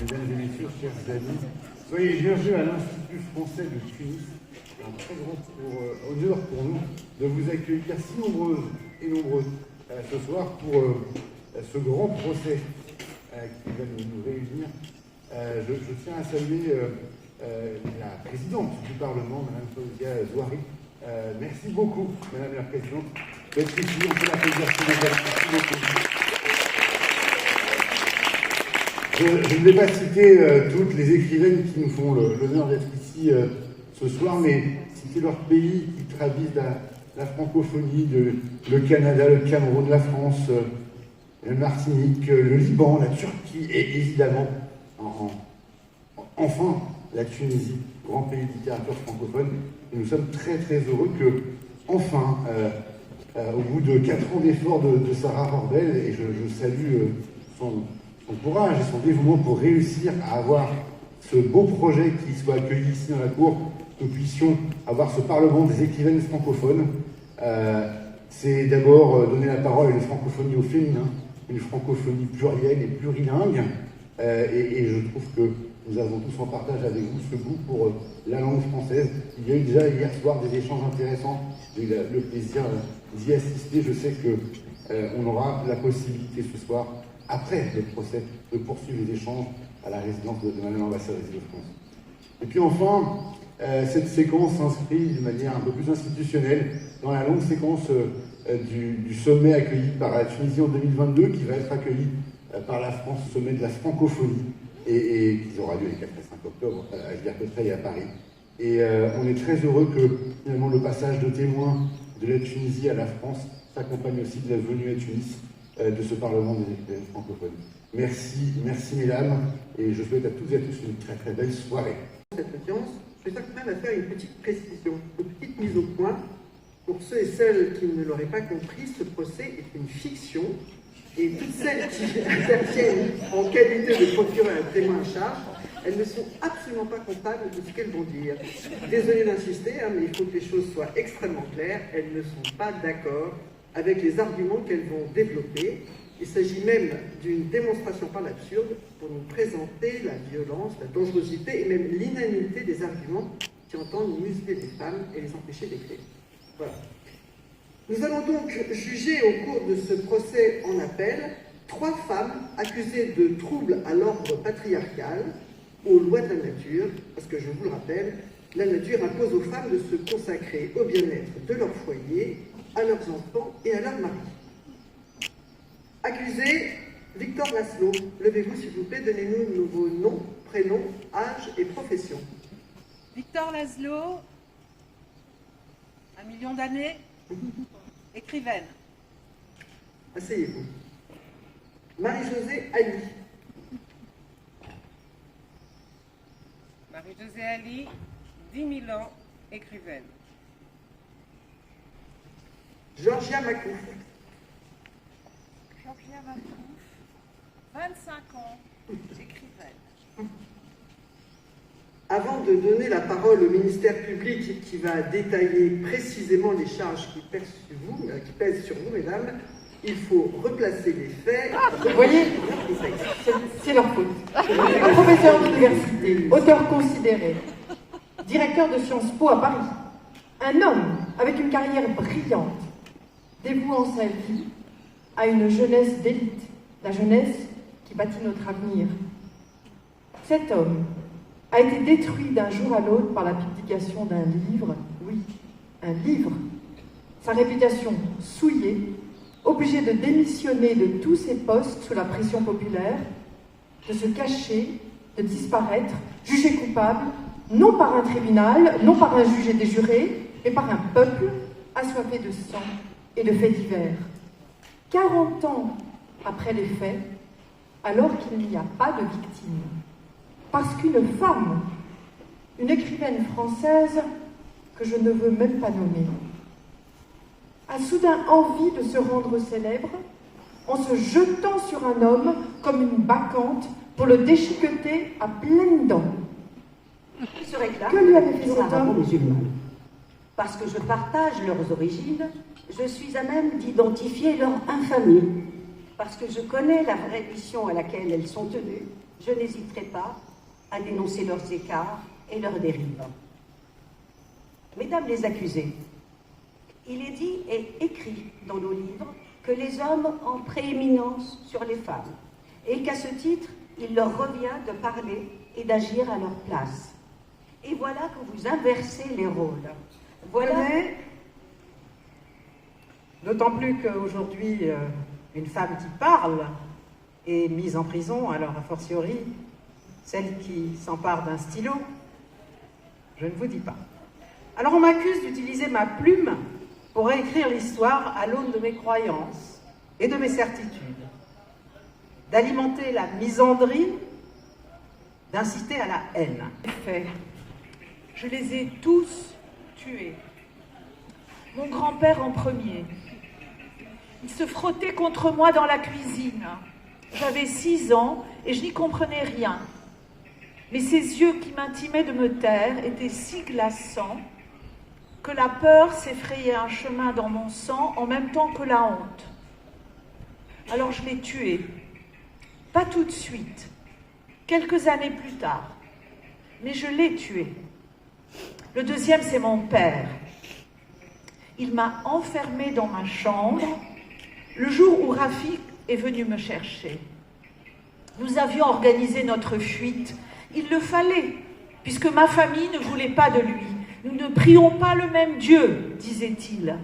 Mesdames et messieurs, chers amis, soyez bienvenus à l'Institut français de Tunis. C'est un très grand honneur pour nous de vous accueillir si nombreuses et nombreux ce soir pour ce grand procès qui va nous réunir. Je tiens à saluer la présidente du Parlement, Mme Fawzia Zouari. Merci beaucoup, Madame la Présidente, d'être ici. On peut l'applaudir. Merci beaucoup. Je ne vais pas citer toutes les écrivaines qui nous font l'honneur d'être ici ce soir, mais citer leurs pays qui traduisent la francophonie, le Canada, le Cameroun, la France, la Martinique, le Liban, la Turquie et évidemment, enfin, la Tunisie, grand pays de littérature francophone. Et nous sommes très très heureux que, enfin, au bout de 4 ans d'efforts de Sarah Hordel, et je salue son courage et son dévouement pour réussir à avoir ce beau projet qui soit accueilli ici dans la cour, que nous puissions avoir ce Parlement des écrivaines francophones. C'est d'abord donner la parole à une francophonie au féminin, une francophonie plurielle et plurilingue, et je trouve que nous avons tous en partage avec vous ce goût pour la langue française. Il y a eu déjà hier soir des échanges intéressants, j'ai eu le plaisir d'y assister. Je sais qu'on aura la possibilité ce soir, après le procès, de poursuivre les échanges à la résidence de Madame l'ambassadrice de France. Et puis enfin, cette séquence s'inscrit d'une manière un peu plus institutionnelle dans la longue séquence du sommet accueilli par la Tunisie en 2022, qui va être accueilli par la France au sommet de la francophonie, et qui aura lieu les 4 et 5 octobre à Villers-Cotterêts et à Paris. Et on est très heureux que finalement le passage de témoins de la Tunisie à la France s'accompagne aussi de la venue à Tunis de ce Parlement des écrivaines francophones. Merci, merci mesdames, et je souhaite à toutes et à tous une très très belle soirée. Cette audience, je vais quand même faire une petite précision, une petite mise au point. Pour ceux et celles qui ne l'auraient pas compris, ce procès est une fiction, et toutes celles qui interviennent en qualité de procurer un témoin à charge, elles ne sont absolument pas comptables de ce qu'elles vont dire. Désolée d'insister, mais il faut que les choses soient extrêmement claires. Elles ne sont pas d'accord avec les arguments qu'elles vont développer. Il s'agit même d'une démonstration par l'absurde pour nous présenter la violence, la dangerosité et même l'inanité des arguments qui entendent museler les femmes et les empêcher d'écrire. Voilà. Nous allons donc juger au cours de ce procès en appel 3 femmes accusées de troubles à l'ordre patriarcal, aux lois de la nature, parce que je vous le rappelle, la nature impose aux femmes de se consacrer au bien-être de leur foyer, à leurs enfants et à leur mari. Accusé, Victor Laszlo. Levez-vous s'il vous plaît, donnez-nous vos noms, prénoms, âge et profession. Victor Laszlo, 1 million d'années, écrivaine. Asseyez-vous. Marie-Josée Ali. Marie-Josée Ali, 10 000 ans, écrivaine. Georgia Macouf. Georgia Macouf, 25 ans, écrivaine. Avant de donner la parole au ministère public qui va détailler précisément les charges qui pèsent sur vous, mesdames, il faut replacer les faits. Vous voyez, c'est leur faute. Un professeur d'université, auteur considéré, directeur de Sciences Po à Paris, un homme avec une carrière brillante, dévouant sa vie à une jeunesse d'élite, la jeunesse qui bâtit notre avenir. Cet homme a été détruit d'un jour à l'autre par la publication d'un livre, oui, un livre. Sa réputation souillée, obligé de démissionner de tous ses postes sous la pression populaire, de se cacher, de disparaître, jugé coupable, non par un tribunal, non par un juge et des jurés, mais par un peuple assoiffé de sang et de faits divers. 40 ans après les faits, alors qu'il n'y a pas de victime. Parce qu'une femme, une écrivaine française que je ne veux même pas nommer, a soudain envie de se rendre célèbre en se jetant sur un homme comme une bacchante pour le déchiqueter à pleines dents. Que lui avait fait cet homme ? Musulmane. Parce que je partage leurs origines, je suis à même d'identifier leur infamie. parce que je connais la vraie mission à laquelle elles sont tenues, je n'hésiterai pas à dénoncer leurs écarts et leurs dérives. Mesdames les accusées, il est dit et écrit dans nos livres que les hommes ont prééminence sur les femmes et qu'à ce titre, il leur revient de parler et d'agir à leur place. Et voilà que vous inversez les rôles. Voilà. D'autant plus qu'aujourd'hui, une femme qui parle est mise en prison, alors a fortiori, celle qui s'empare d'un stylo, je ne vous dis pas. Alors on m'accuse d'utiliser ma plume pour réécrire l'histoire à l'aune de mes croyances et de mes certitudes, d'alimenter la misandrie, d'inciter à la haine. Fait. Je les ai tous tués. Mon grand-père en premier. Il se frottait contre moi dans la cuisine. J'avais 6 ans et je n'y comprenais rien. Mais ses yeux qui m'intimaient de me taire étaient si glaçants que la peur s'effrayait un chemin dans mon sang en même temps que la honte. Alors je l'ai tué. Pas tout de suite, quelques années plus tard. Mais je l'ai tué. Le deuxième, c'est mon père. Il m'a enfermée dans ma chambre le jour où Rafik est venu me chercher. Nous avions organisé notre fuite. Il le fallait, puisque ma famille ne voulait pas de lui. Nous ne prions pas le même Dieu, disait-il.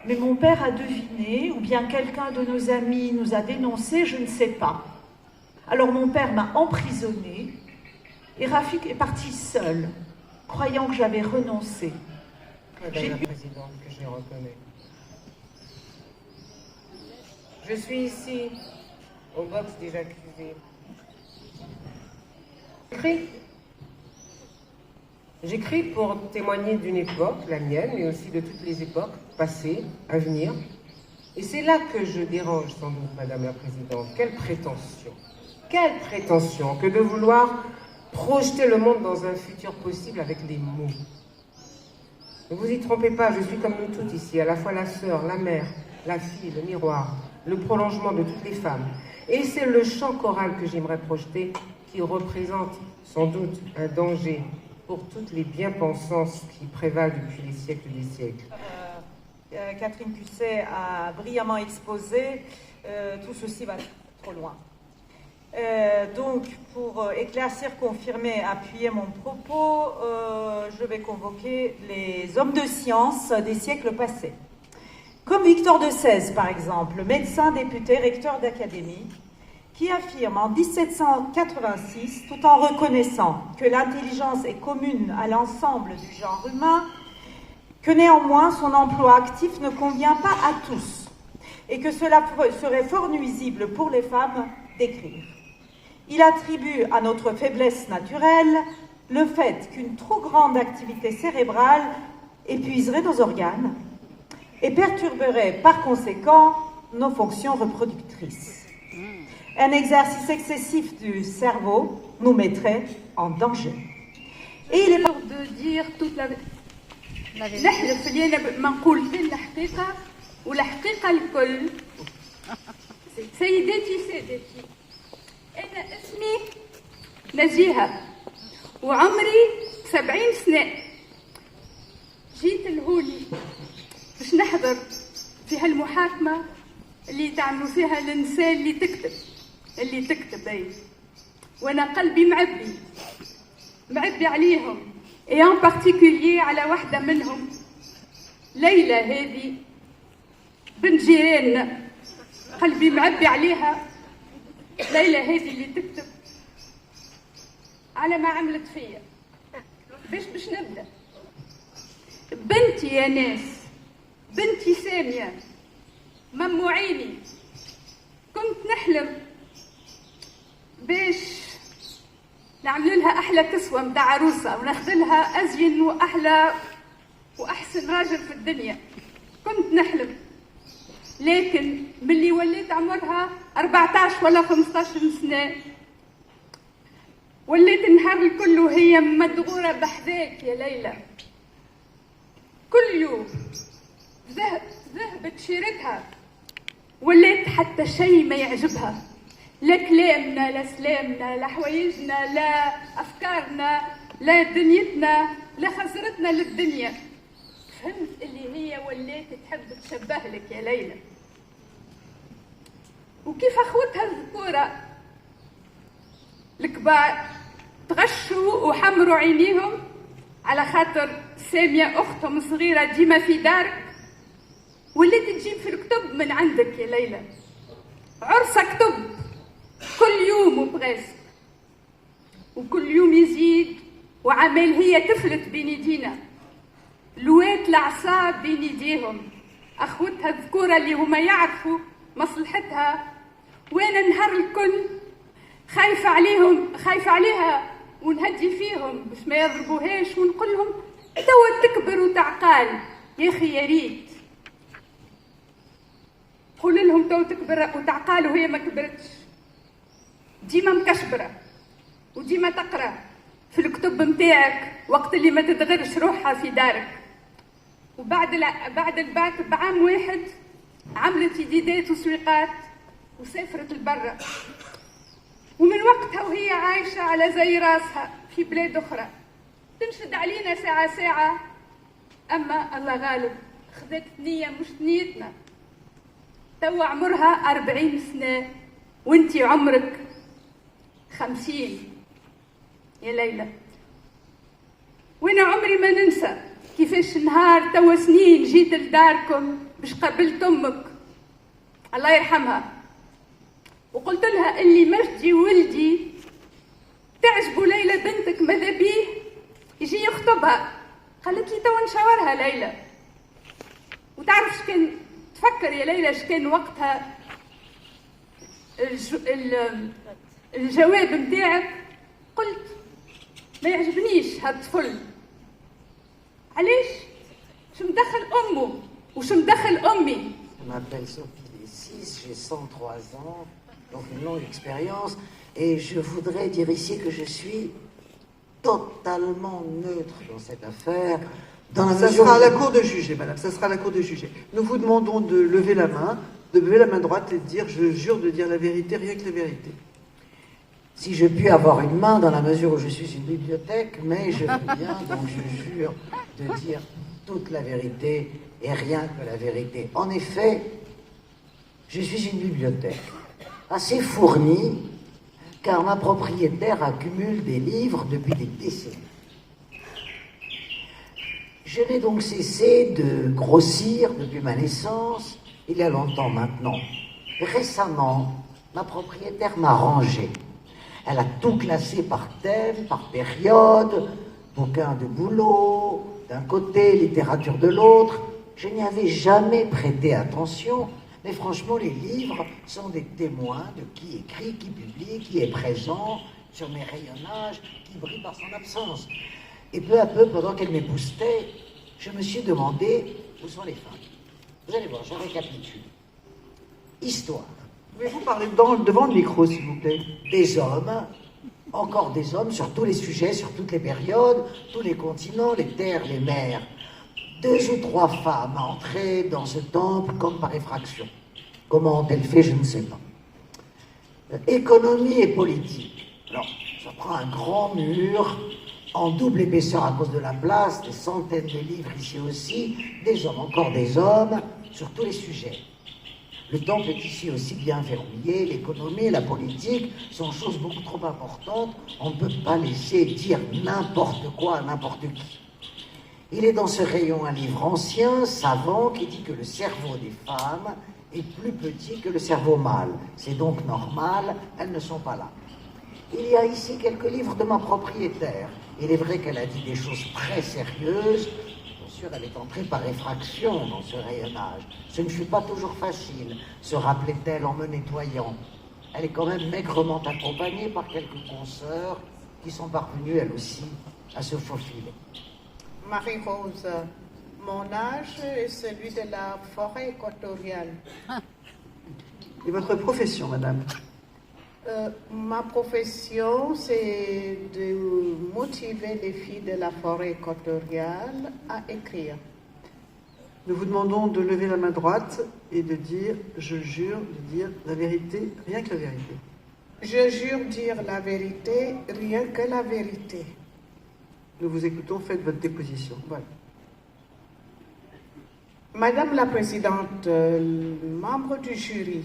Mais mon père a deviné, ou bien quelqu'un de nos amis nous a dénoncés, je ne sais pas. Alors mon père m'a emprisonnée et Rafik est parti seul, croyant que j'avais renoncé. Madame la Présidente, que je les reconnais. Je suis ici, au box des accusés. J'écris pour témoigner d'une époque, la mienne, mais aussi de toutes les époques passées, à venir. Et c'est là que je dérange sans doute, Madame la Présidente. Quelle prétention! Quelle prétention que de vouloir projeter le monde dans un futur possible avec les mots. Ne vous y trompez pas, je suis comme nous toutes ici, à la fois la sœur, la mère, la fille, le miroir, le prolongement de toutes les femmes. Et c'est le chant choral que j'aimerais projeter qui représente sans doute un danger pour toutes les bien-pensances qui prévalent depuis les siècles des siècles. Catherine Cusset a brillamment exposé, tout ceci va trop loin. Donc, pour éclaircir, confirmer, appuyer mon propos, je vais convoquer les hommes de science des siècles passés. Comme Victor de Sèze, par exemple, médecin, député, recteur d'académie, qui affirme en 1786, tout en reconnaissant que l'intelligence est commune à l'ensemble du genre humain, que néanmoins son emploi actif ne convient pas à tous et que cela serait fort nuisible pour les femmes d'écrire. Il attribue à notre faiblesse naturelle le fait qu'une trop grande activité cérébrale épuiserait nos organes et perturberait par conséquent nos fonctions reproductrices. Un exercice excessif du cerveau nous mettrait en danger. Et il est de dire toute la نحلف اللي انا ما نقول في الحقيقه والحقيقه الكل. سيداتي سادتي، انا اسمي نزيهه وعمري 70 سنه. جيت لهوني باش نحضر في هالمحاكمه اللي تعملوا فيها النساء اللي تكتب اي، وانا قلبي معبي عليهم، et en particulier على واحدة منهم، ليلى هذه بنت جيراننا، قلبي معبي عليها. ليلى هذه اللي تكتب على ما عملت فيا. باش نبدأ، بنتي يا ناس، بنتي سامية ممو عيني، كنت نحلم باش نعمل لها احلى كسوه متاع عروسه وناخذ لها ازين واحلى واحسن راجل في الدنيا. كنت نحلم، لكن ملي وليت عمرها 14 ولا 15 سنه وليت النهار الكل وهي مدغوره بحذاك يا ليلى. كل يوم ذهبت شيرتها ولات حتى شيء ما يعجبها، لا كلامنا لا سلامنا لا حوايجنا لا أفكارنا لا دنيتنا لا خسرتنا للدنيا. فهمت اللي هي ولات تحب تشبه لك يا ليلى، وكيف أخوتها الذكورة الكبار تغشوا وحمروا عينيهم على خاطر سامية أختهم صغيرة ديما في دارك، ولات تجيب في الكتب من عندك يا ليلى، عرسة كتب كل يوم وبغاسك، وكل يوم يزيد وعمال هي تفلت بين يدينا، لوات الأعصاب بين يديهم أخوتها الذكورة اللي هما يعرفوا مصلحتها، وأنا نهار الكل خايفة عليهم، خايفة عليها ونهدي فيهم باش ما يضربوهاش، ونقول لهم توا تكبر وتعقال يا أخي يا ريت. قول لهم توا تكبر وتعقال وهي ما كبرتش، ديما مكشبرة وديما تقرأ في الكتب متاعك وقت اللي ما تدغرش روحها في دارك. بعد الباك بعام واحد عملت جديدات وسويقات وسافرت لبرا، ومن وقتها وهي عايشة على زي راسها في بلاد أخرى، تنشد علينا ساعة ساعة، أما الله غالب خذت نية مش نيتنا. توا عمرها 40 سنة وانتي عمرك 50 يا ليلى، وانا عمري ما ننسى كيفاش نهار توا سنين جيت لداركم باش قابلت امك الله يرحمها، وقلت لها اللي مجدي ولدي تعجبوا ليلى بنتك ماذا بيه يجي يخطبها. قالت لي توا نشاورها ليلى. وتعرف شكان تفكر يا ليلى شكان وقتها الجواب متاعك؟ قلت ما يعجبنيش هالطفل. علاش؟ شو مدخل امه وشو مدخل امي؟ Je m'appelle Sophie Lessis, j'ai 103 ans, donc une longue expérience, et je voudrais dire ici que je suis totalement neutre dans cette affaire. Ça sera à la cour de juger, madame, ça sera à la cour de juger. Nous vous demandons de lever la main droite et de dire je jure de dire la vérité, rien que la vérité. Si je puis avoir une main dans la mesure où je suis une bibliothèque, mais je veux bien, donc je jure de dire toute la vérité et rien que la vérité. En effet, je suis une bibliothèque assez fournie, car ma propriétaire accumule des livres depuis des décennies. Je n'ai donc cessé de grossir depuis ma naissance, il y a longtemps maintenant. Récemment, ma propriétaire m'a rangé. Elle a tout classé par thème, par période, bouquins de boulot d'un côté, littérature de l'autre. Je n'y avais jamais prêté attention, mais franchement, les livres sont des témoins de qui écrit, qui publie, qui est présent sur mes rayonnages, qui brille par son absence. Et peu à peu, pendant qu'elle m'époussetait, je me suis demandé où sont les femmes. Vous allez voir, je récapitule. Histoire. Pouvez-vous parler devant le micro, s'il vous plaît? Des hommes, encore des hommes sur tous les sujets, sur toutes les périodes, tous les continents, les terres, les mers. 2 ou 3 femmes entrées dans ce temple comme par effraction. Comment ont-elles fait, je ne sais pas. Économie et politique. Alors, ça prend un grand mur, en double épaisseur à cause de la place, des centaines de livres ici aussi, des hommes, encore des hommes, sur tous les sujets. Le temple est ici aussi bien verrouillé, l'économie et la politique sont choses beaucoup trop importantes, on ne peut pas laisser dire n'importe quoi à n'importe qui. Il est dans ce rayon un livre ancien, savant, qui dit que le cerveau des femmes est plus petit que le cerveau mâle. C'est donc normal, elles ne sont pas là. Il y a ici quelques livres de ma propriétaire. Il est vrai qu'elle a dit des choses très sérieuses. Bien sûr, elle est entrée par effraction dans ce rayonnage. Ce ne fut pas toujours facile, se rappelait-elle en me nettoyant. Elle est quand même maigrement accompagnée par quelques consoeurs qui sont parvenues, elles aussi, à se faufiler. Marie-Rose, mon âge est celui de la forêt équatoriale. Et votre profession, madame? Ma profession, c'est de motiver les filles de la forêt équatoriale à écrire. Nous vous demandons de lever la main droite et de dire « Je jure de dire la vérité, rien que la vérité ». Je jure dire la vérité, rien que la vérité. Nous vous écoutons, faites votre déposition. Voilà. Madame la Présidente, membre du jury,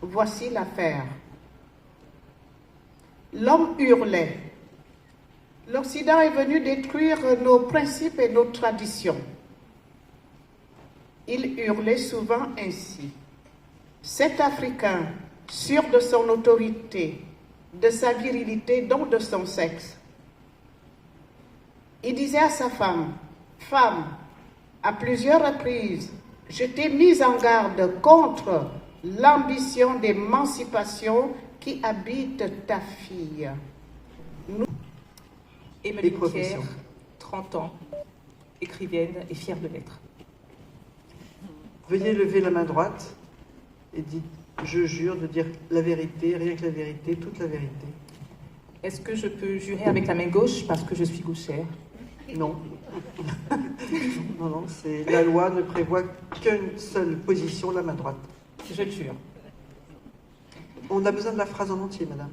voici l'affaire. L'homme hurlait. L'Occident est venu détruire nos principes et nos traditions. Il hurlait souvent ainsi. Cet Africain, sûr de son autorité, de sa virilité, donc de son sexe, il disait à sa femme, « Femme, à plusieurs reprises, je t'ai mise en garde contre l'ambition d'émancipation qui habite ta fille. » Émilie Pierre, 30 ans, écrivaine et fière de l'être. Veuillez lever la main droite et dites « Je jure de dire la vérité, rien que la vérité, toute la vérité. » Est-ce que je peux jurer avec la main gauche parce que je suis gauchère? Non. Non, non, la loi ne prévoit qu'une seule position, la main droite. Je le jure. On a besoin de la phrase en entier, madame.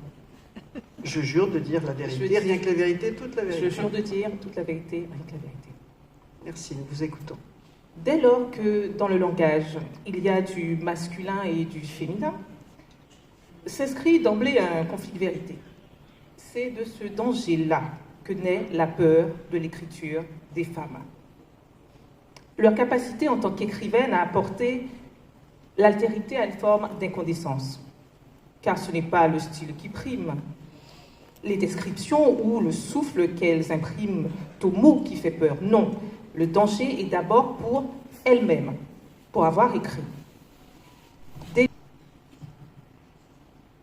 Je jure de dire la vérité, rien que la vérité, toute la vérité. Je jure de dire toute la vérité, rien que la vérité. Merci, nous vous écoutons. Dès lors que dans le langage, il y a du masculin et du féminin, s'inscrit d'emblée un conflit de vérité. C'est de ce danger-là que naît la peur de l'écriture des femmes. Leur capacité en tant qu'écrivaine à apporter l'altérité à une forme d'incandescence. Car ce n'est pas le style qui prime, les descriptions ou le souffle qu'elles impriment aux mots qui fait peur. Non, le danger est d'abord pour elles-mêmes, pour avoir écrit.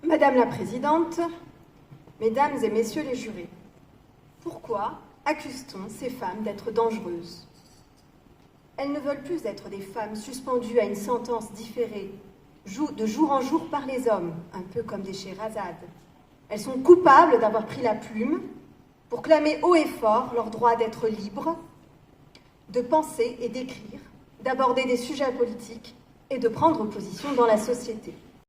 Madame la Présidente, Mesdames et Messieurs les jurés, pourquoi accuse-t-on ces femmes d'être dangereuses? Elles ne veulent plus être des femmes suspendues à une sentence différée, de jour en jour par les hommes, un peu comme des Scheherazades. Elles sont coupables d'avoir pris la plume pour clamer haut et fort leur droit d'être libres, de penser et d'écrire, d'aborder des sujets politiques et de prendre position dans la société.